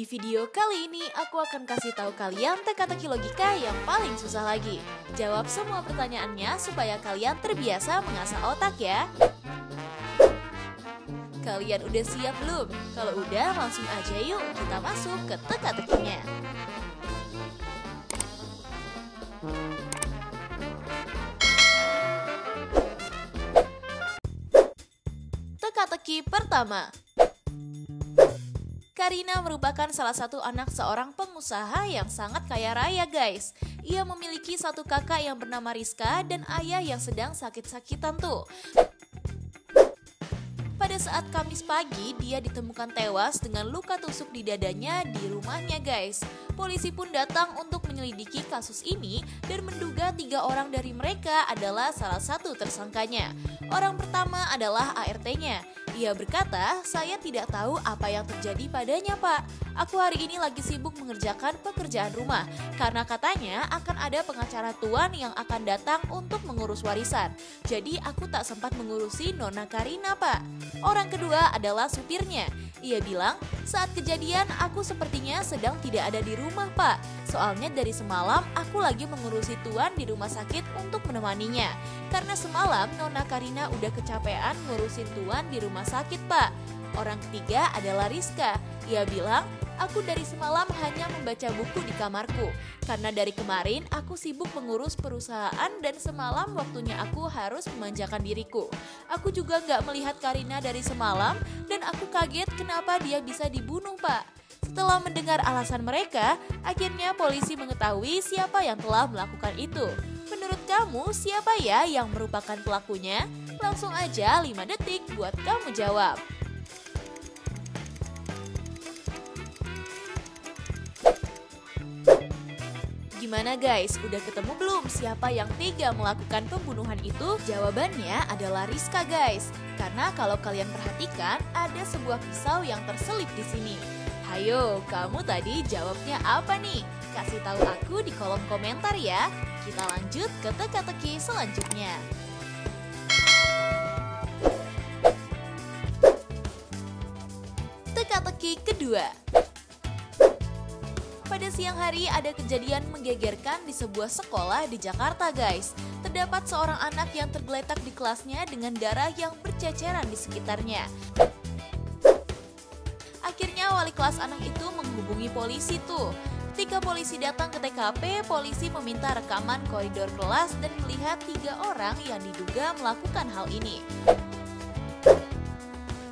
Di video kali ini aku akan kasih tahu kalian teka-teki logika yang paling susah lagi. Jawab semua pertanyaannya supaya kalian terbiasa mengasah otak ya. Kalian udah siap belum? Kalau udah langsung aja yuk kita masuk ke teka-tekinya. Teka-teki pertama. Karina merupakan salah satu anak seorang pengusaha yang sangat kaya raya guys. Ia memiliki satu kakak yang bernama Rizka dan ayah yang sedang sakit-sakitan tuh. Pada saat Kamis pagi, dia ditemukan tewas dengan luka tusuk di dadanya di rumahnya guys. Polisi pun datang untuk menyelidiki kasus ini dan menduga 3 orang dari mereka adalah salah satu tersangkanya. Orang pertama adalah ART-nya. Ia berkata, "Saya tidak tahu apa yang terjadi padanya, Pak. Aku hari ini lagi sibuk mengerjakan pekerjaan rumah karena katanya akan ada pengacara tuan yang akan datang untuk mengurus warisan. Jadi aku tak sempat mengurusi Nona Karina, Pak." Orang kedua adalah supirnya. Ia bilang, "Saat kejadian aku sepertinya sedang tidak ada di rumah, Pak. Soalnya dari semalam aku lagi mengurusi tuan di rumah sakit untuk menemaninya. Karena semalam Nona Karina udah kecapean ngurusin tuan di rumah sakit, Pak." Orang ketiga adalah Rizka. Ia bilang, "Aku dari semalam hanya membaca buku di kamarku. Karena dari kemarin aku sibuk mengurus perusahaan dan semalam waktunya aku harus memanjakan diriku. Aku juga nggak melihat Karina dari semalam dan aku kaget kenapa dia bisa dibunuh, Pak." Setelah mendengar alasan mereka, akhirnya polisi mengetahui siapa yang telah melakukan itu. Menurut kamu siapa ya yang merupakan pelakunya? Langsung aja 5 detik buat kamu jawab. Gimana guys, udah ketemu belum siapa yang tega melakukan pembunuhan itu? Jawabannya adalah Rizka guys. Karena kalau kalian perhatikan, ada sebuah pisau yang terselip di sini. Hayo, kamu tadi jawabnya apa nih? Kasih tahu aku di kolom komentar ya. Kita lanjut ke teka-teki selanjutnya. Teka-teki kedua. Pada siang hari ada kejadian menggegerkan di sebuah sekolah di Jakarta guys. Terdapat seorang anak yang tergeletak di kelasnya dengan darah yang berceceran di sekitarnya. Akhirnya wali kelas anak itu menghubungi polisi tuh. Ketika polisi datang ke TKP, polisi meminta rekaman koridor kelas dan melihat 3 orang yang diduga melakukan hal ini.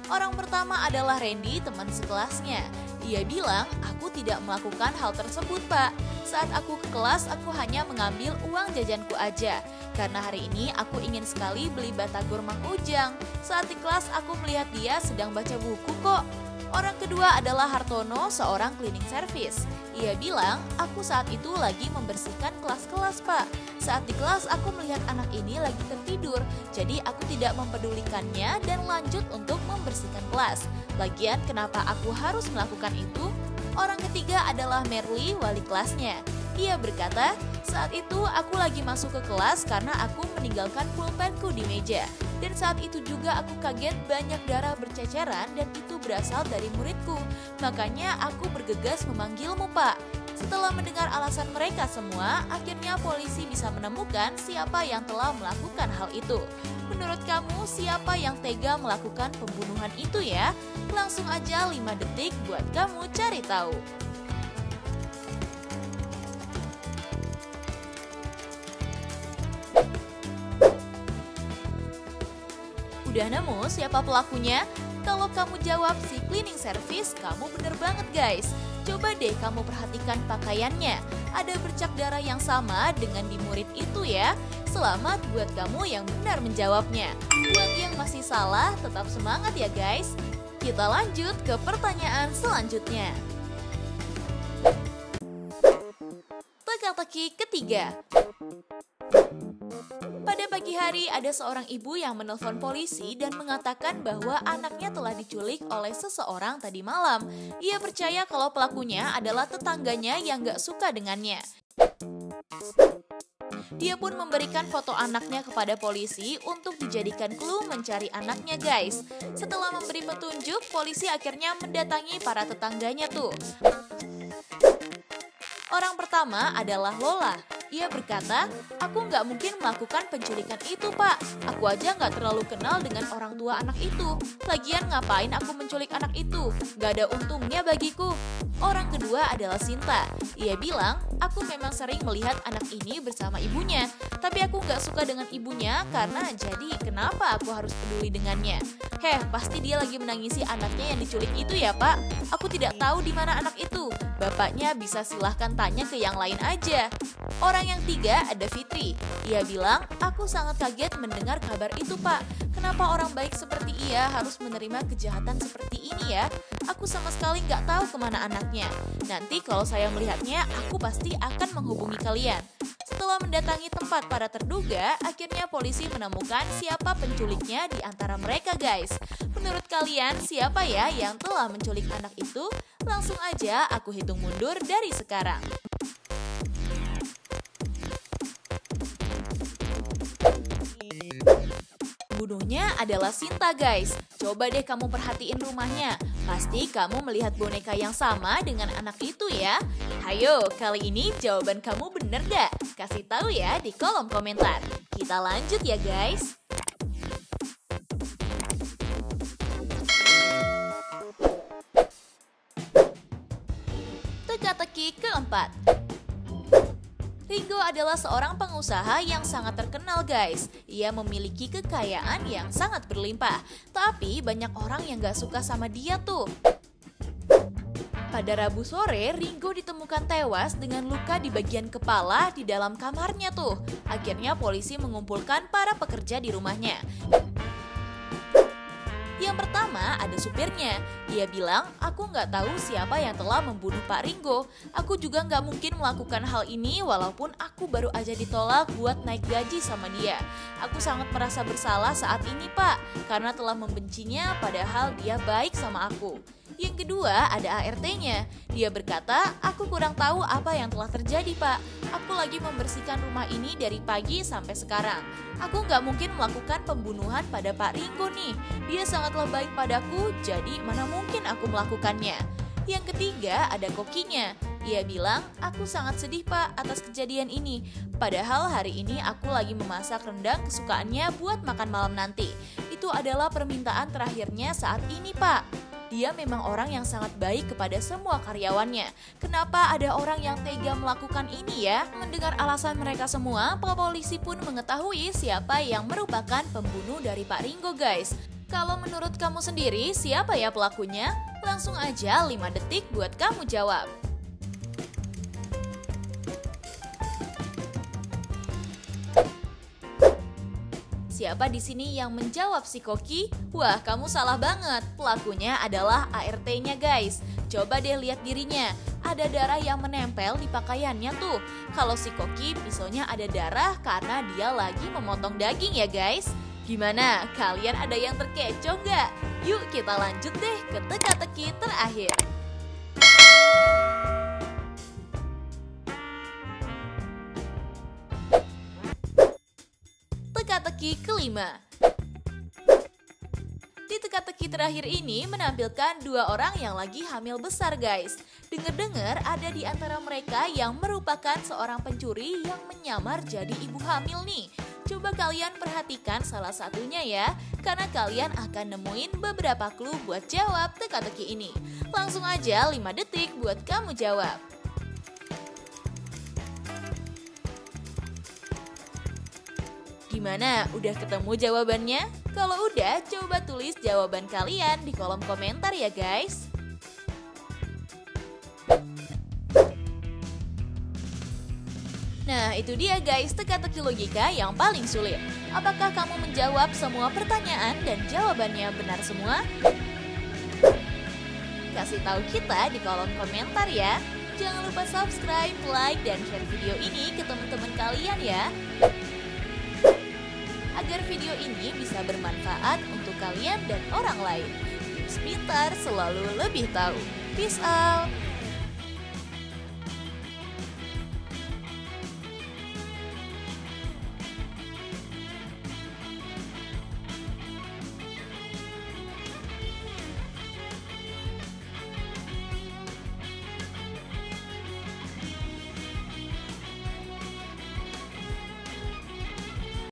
Orang pertama adalah Randy, teman sekelasnya. Ia bilang, "Aku tidak melakukan hal tersebut, Pak. Saat aku ke kelas, aku hanya mengambil uang jajanku aja. Karena hari ini aku ingin sekali beli batagor Mang Ujang. Saat di kelas aku melihat dia sedang baca buku kok." Orang kedua adalah Hartono, seorang cleaning service. Ia bilang, "Aku saat itu lagi membersihkan kelas-kelas, Pak. Saat di kelas aku melihat anak ini lagi tertidur, jadi aku tidak mempedulikannya dan lanjut untuk membersihkan kelas. Lagian kenapa aku harus melakukan itu?" Orang ketiga adalah Merly, wali kelasnya. Ia berkata, "Saat itu aku lagi masuk ke kelas karena aku meninggalkan pulpenku di meja. Dan saat itu juga aku kaget banyak darah berceceran dan itu berasal dari muridku. Makanya aku bergegas memanggilmu, Pak." Setelah mendengar alasan mereka semua, akhirnya polisi bisa menemukan siapa yang telah melakukan hal itu. Menurut kamu siapa yang tega melakukan pembunuhan itu ya? Langsung aja 5 detik buat kamu cari tahu. Udah nemu siapa pelakunya? Kalau kamu jawab si cleaning service, kamu bener banget guys. Coba deh kamu perhatikan pakaiannya. Ada bercak darah yang sama dengan di murid itu ya. Selamat buat kamu yang benar menjawabnya. Buat yang masih salah, tetap semangat ya guys. Kita lanjut ke pertanyaan selanjutnya. Teka-teki ketiga. Pada pagi hari ada seorang ibu yang menelpon polisi dan mengatakan bahwa anaknya telah diculik oleh seseorang tadi malam. Ia percaya kalau pelakunya adalah tetangganya yang gak suka dengannya. Dia pun memberikan foto anaknya kepada polisi untuk dijadikan clue mencari anaknya guys. Setelah memberi petunjuk, polisi akhirnya mendatangi para tetangganya tuh. Orang pertama adalah Lola. Ia berkata, aku nggak mungkin melakukan penculikan itu pak. Aku aja nggak terlalu kenal dengan orang tua anak itu. Lagian ngapain aku menculik anak itu? Nggak ada untungnya bagiku. Orang kedua adalah Sinta. Ia bilang, aku memang sering melihat anak ini bersama ibunya. Tapi aku nggak suka dengan ibunya karena jadi kenapa aku harus peduli dengannya? Pasti dia lagi menangisi anaknya yang diculik itu ya pak. Aku tidak tahu di mana anak itu. Bapaknya bisa silahkan tanya ke yang lain aja. Orang yang tiga ada Fitri. Ia bilang, aku sangat kaget mendengar kabar itu pak. Kenapa orang baik seperti ia harus menerima kejahatan seperti ini ya? Aku sama sekali nggak tahu kemana anaknya. Nanti kalau saya melihatnya, aku pasti akan menghubungi kalian. Setelah mendatangi tempat para terduga, akhirnya polisi menemukan siapa penculiknya di antara mereka guys. Menurut kalian, siapa ya yang telah menculik anak itu? Langsung aja aku hitung mundur dari sekarang. Pembunuhnya adalah Sinta guys. Coba deh kamu perhatiin rumahnya. Pasti kamu melihat boneka yang sama dengan anak itu ya. Hayo, kali ini jawaban kamu bener gak? Kasih tahu ya di kolom komentar. Kita lanjut ya guys. Teka-teki keempat. Ringo adalah seorang pengusaha yang sangat terkenal guys. Ia memiliki kekayaan yang sangat berlimpah. Tapi banyak orang yang gak suka sama dia tuh. Pada Rabu sore, Ringo ditemukan tewas dengan luka di bagian kepala di dalam kamarnya tuh. Akhirnya polisi mengumpulkan para pekerja di rumahnya. Yang pertama ada supirnya. Dia bilang, aku nggak tahu siapa yang telah membunuh Pak Ringo. Aku juga nggak mungkin melakukan hal ini walaupun aku baru aja ditolak buat naik gaji sama dia. Aku sangat merasa bersalah saat ini Pak, karena telah membencinya padahal dia baik sama aku. Yang kedua ada ART-nya. Dia berkata, aku kurang tahu apa yang telah terjadi Pak. Aku lagi membersihkan rumah ini dari pagi sampai sekarang. Aku nggak mungkin melakukan pembunuhan pada Pak Ringo nih. Dia sangatlah baik padaku, jadi mana mungkin aku melakukannya. Yang ketiga ada kokinya. Ia bilang, aku sangat sedih Pak atas kejadian ini. Padahal hari ini aku lagi memasak rendang kesukaannya buat makan malam nanti. Itu adalah permintaan terakhirnya saat ini Pak. Dia memang orang yang sangat baik kepada semua karyawannya. Kenapa ada orang yang tega melakukan ini ya? Mendengar alasan mereka semua, polisi pun mengetahui siapa yang merupakan pembunuh dari Pak Ringo guys. Kalau menurut kamu sendiri, siapa ya pelakunya? Langsung aja 5 detik buat kamu jawab. Siapa di sini yang menjawab si Koki? Wah, kamu salah banget. Pelakunya adalah ART-nya guys. Coba deh lihat dirinya. Ada darah yang menempel di pakaiannya tuh. Kalau si Koki pisaunya ada darah karena dia lagi memotong daging ya guys. Gimana? Kalian ada yang terkecoh nggak? Yuk kita lanjut deh ke teka-teki terakhir. Teka-teki kelima. Di teka-teki terakhir ini menampilkan 2 orang yang lagi hamil besar guys. Dengar-dengar ada di antara mereka yang merupakan seorang pencuri yang menyamar jadi ibu hamil nih. Coba kalian perhatikan salah satunya ya, karena kalian akan nemuin beberapa clue buat jawab teka-teki ini. Langsung aja 5 detik buat kamu jawab. Gimana? Udah ketemu jawabannya? Kalau udah, coba tulis jawaban kalian di kolom komentar ya guys. Nah, itu dia guys teka-teki logika yang paling sulit. Apakah kamu menjawab semua pertanyaan dan jawabannya benar semua? Kasih tahu kita di kolom komentar ya. Jangan lupa subscribe, like, dan share video ini ke teman-teman kalian ya. Agar video ini bisa bermanfaat untuk kalian dan orang lain. Tips pintar selalu lebih tahu. Peace out!